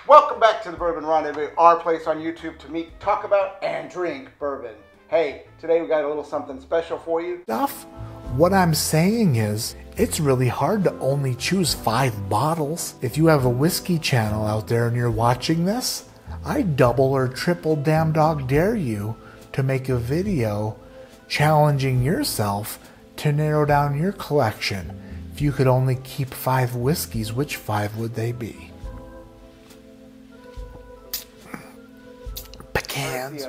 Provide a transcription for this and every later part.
Welcome back to the Bourbon Ron-Dezvous, our place on YouTube to meet, talk about, and drink bourbon. Hey, today we got a little something special for you. What I'm saying is, it's really hard to only choose 5 bottles. If you have a whiskey channel out there and you're watching this, I double or triple damn dog dare you to make a video challenging yourself to narrow down your collection. If you could only keep 5 whiskeys, which 5 would they be? Pecans.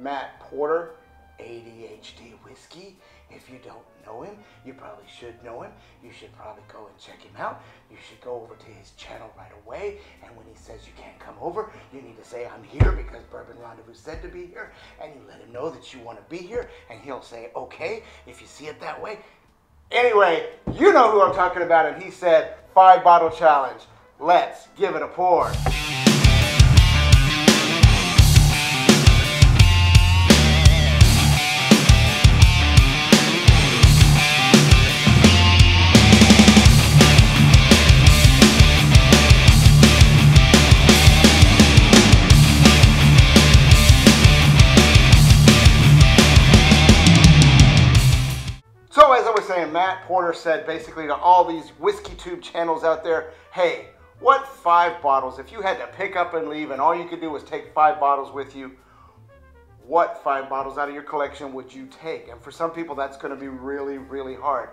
Matt Porter, ADHD whiskey. If you don't know him, you probably should know him. You should probably go and check him out. You should go over to his channel right away. And when he says you can't come over, you need to say, I'm here because Bourbon Ron-Dezvous said to be here. And you let him know that you want to be here. And he'll say, okay, if you see it that way. Anyway, you know who I'm talking about. And he said, 5-bottle challenge. Let's give it a pour. So as I was saying, Matt Porter said basically to all these whiskey tube channels out there, hey, what 5 bottles, if you had to pick up and leave and all you could do was take 5 bottles with you, what 5 bottles out of your collection would you take? And for some people that's going to be really, really hard.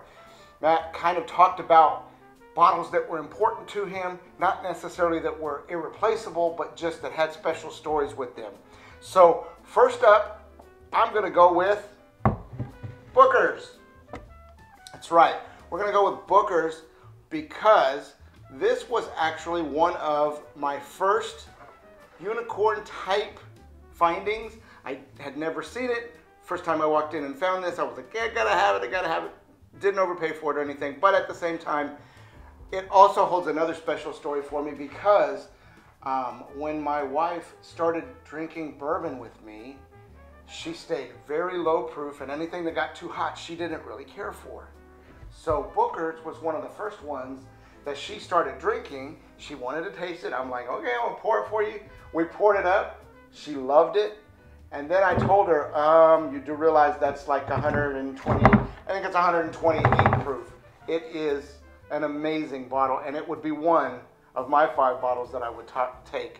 Matt kind of talked about bottles that were important to him, not necessarily that were irreplaceable, but just that had special stories with them. So first up, I'm going to go with Booker's. That's right. We're going to go with Booker's because this was actually one of my first unicorn type findings. I had never seen it. First time I walked in and found this, I was like, yeah, I gotta have it, I gotta have it. Didn't overpay for it or anything, but at the same time, it also holds another special story for me because when my wife started drinking bourbon with me, she stayed very low proof, and anything that got too hot, she didn't really care for. So Booker's was one of the first ones that she started drinking. She wanted to taste it. I'm like, okay, I'm gonna pour it for you. We poured it up. She loved it. And then I told her, you do realize that's like 120, I think it's 128 proof. It is an amazing bottle, and it would be one of my 5 bottles that I would take.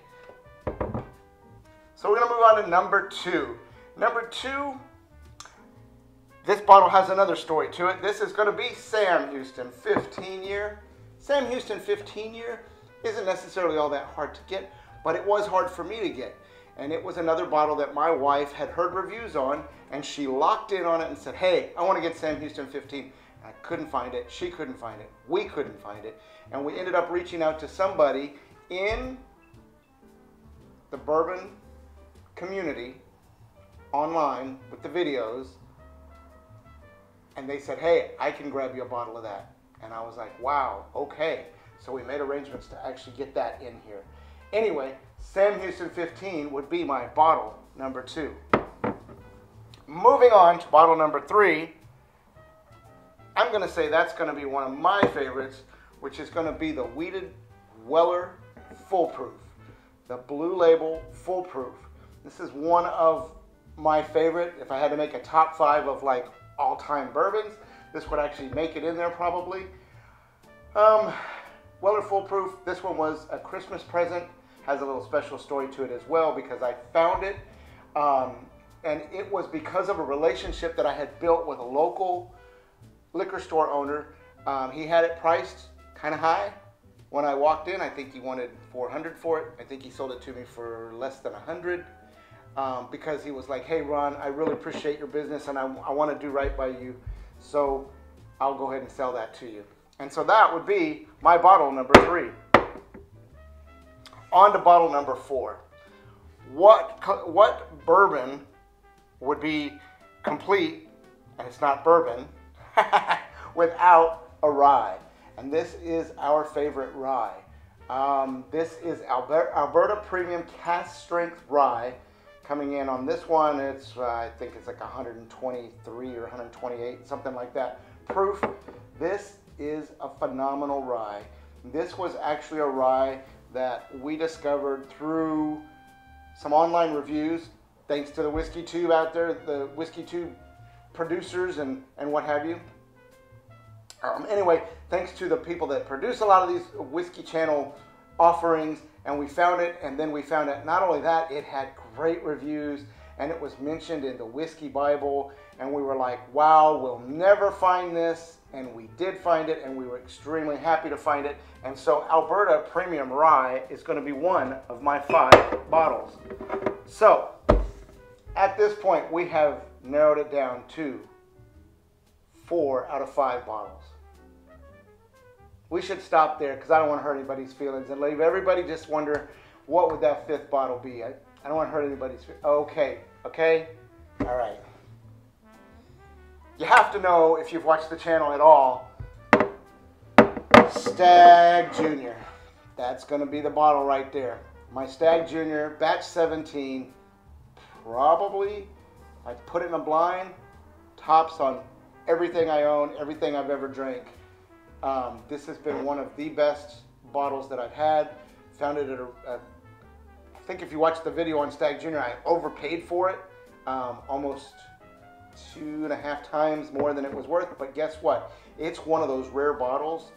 So we're gonna move on to number 2. Number 2, this bottle has another story to it. This is going to be Sam Houston 15 year. Sam Houston 15 year isn't necessarily all that hard to get, but it was hard for me to get. And it was another bottle that my wife had heard reviews on, and she locked in on it and said, hey, I want to get Sam Houston 15. And I couldn't find it. She couldn't find it. We couldn't find it. And we ended up reaching out to somebody in the bourbon community online with the videos, and they said, hey, I can grab you a bottle of that. And I was like, wow, okay. So we made arrangements to actually get that in here. Anyway, Sam Houston 15 would be my bottle number 2. Moving on to bottle number 3, I'm going to say that's going to be one of my favorites, which is going to be the Wheated Weller Foolproof. The Blue Label Foolproof. This is one of my favorite. If I had to make a top 5 of like all-time bourbons, this would actually make it in there probably. Weller Foolproof, this one was a Christmas present. Has a little special story to it as well because I found it. And it was because of a relationship that I had built with a local liquor store owner. He had it priced kind of high. When I walked in, I think he wanted $400 for it. I think he sold it to me for less than $100. Because he was like, hey Ron, I really appreciate your business and I want to do right by you, so I'll go ahead and sell that to you. And so that would be my bottle number 3. On to bottle number 4. What bourbon would be complete, and it's not bourbon, without a rye? And this is our favorite rye. This is Alberta Premium Cask Strength Rye. Coming in on this one, it's I think it's like 123 or 128, something like that. Proof. This is a phenomenal rye. This was actually a rye that we discovered through some online reviews, thanks to the Whiskey Tube out there, the Whiskey Tube producers and what have you. Anyway, thanks to the people that produce a lot of these Whiskey Channel offerings, and we found it, and then we found out not only that, it had great reviews, and it was mentioned in the Whiskey Bible, and we were like, wow, we'll never find this, and we did find it, and we were extremely happy to find it. And so Alberta Premium Rye is going to be one of my 5 bottles. So at this point, we have narrowed it down to 4 out of 5 bottles. We should stop there because I don't want to hurt anybody's feelings and leave everybody just wonder what would that 5th bottle be. I don't want to hurt anybody's feelings. Okay, all right. You have to know, if you've watched the channel at all, Stag Junior. That's going to be the bottle right there. My Stag Junior, batch 17. Probably, if I put it in a blind, tops on everything I own, everything I've ever drank. This has been one of the best bottles that I've had. Found it at I think if you watch the video on Stag Junior, I overpaid for it. Almost 2.5 times more than it was worth. But guess what? It's one of those rare bottles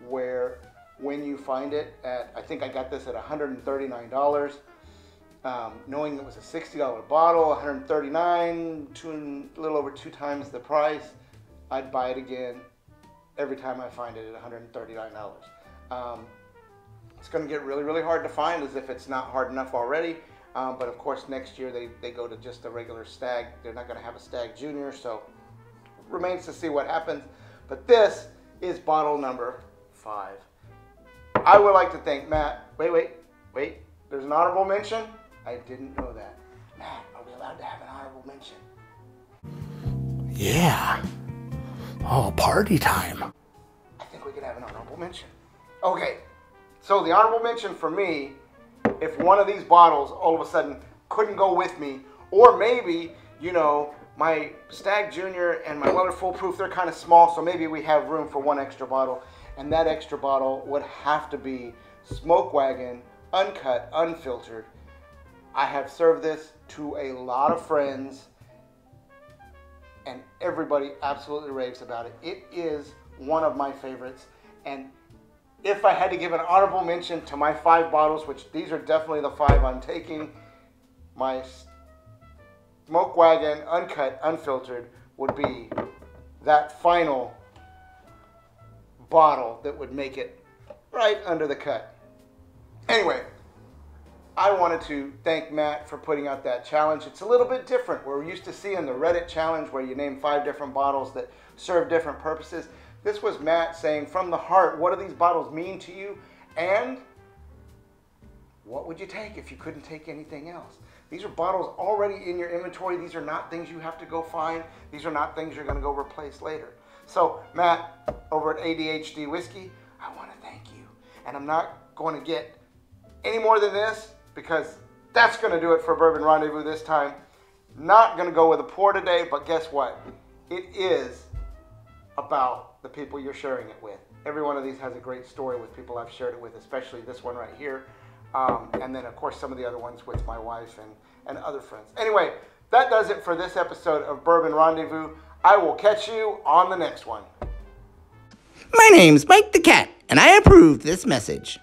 where when you find it at, I think I got this at $139. Knowing it was a $60 bottle, $139, a little over 2 times the price, I'd buy it again every time I find it at $139. It's going to get really, really hard to find, as if it's not hard enough already. But of course, next year they go to just a regular Stag. They're not going to have a Stag Junior, so remains to see what happens. But this is bottle number 5. I would like to thank Matt. Wait. There's an honorable mention. I didn't know that. Matt, are we allowed to have an honorable mention? Yeah. Oh, party time. I think we could have an honorable mention. Okay, so the honorable mention for me, if one of these bottles all of a sudden couldn't go with me, or maybe, you know, my Stag Junior and my Weller Foolproof, they're kind of small, so maybe we have room for one extra bottle, and that extra bottle would have to be Smoke Wagon, uncut, unfiltered. I have served this to a lot of friends, and everybody absolutely raves about it. It is one of my favorites, and if I had to give an honorable mention to my 5 bottles, which these are definitely the 5 I'm taking, my Smoke Wagon, uncut, unfiltered, would be that final bottle that would make it right under the cut. Anyway, I wanted to thank Matt for putting out that challenge. It's a little bit different. We're used to seeing the Reddit challenge where you name 5 different bottles that serve different purposes. This was Matt saying from the heart, what do these bottles mean to you? And what would you take if you couldn't take anything else? These are bottles already in your inventory. These are not things you have to go find. These are not things you're going to go replace later. So Matt, over at ADHD Whiskey, I want to thank you. And I'm not going to get any more than this, because that's going to do it for Bourbon Rendezvous this time. Not going to go with a pour today, but guess what? It is about the people you're sharing it with. Every one of these has a great story with people I've shared it with, especially this one right here. And then, of course, some of the other ones with my wife and other friends. Anyway, that does it for this episode of Bourbon Rendezvous. I will catch you on the next one. My name's Mike the Cat, and I approve this message.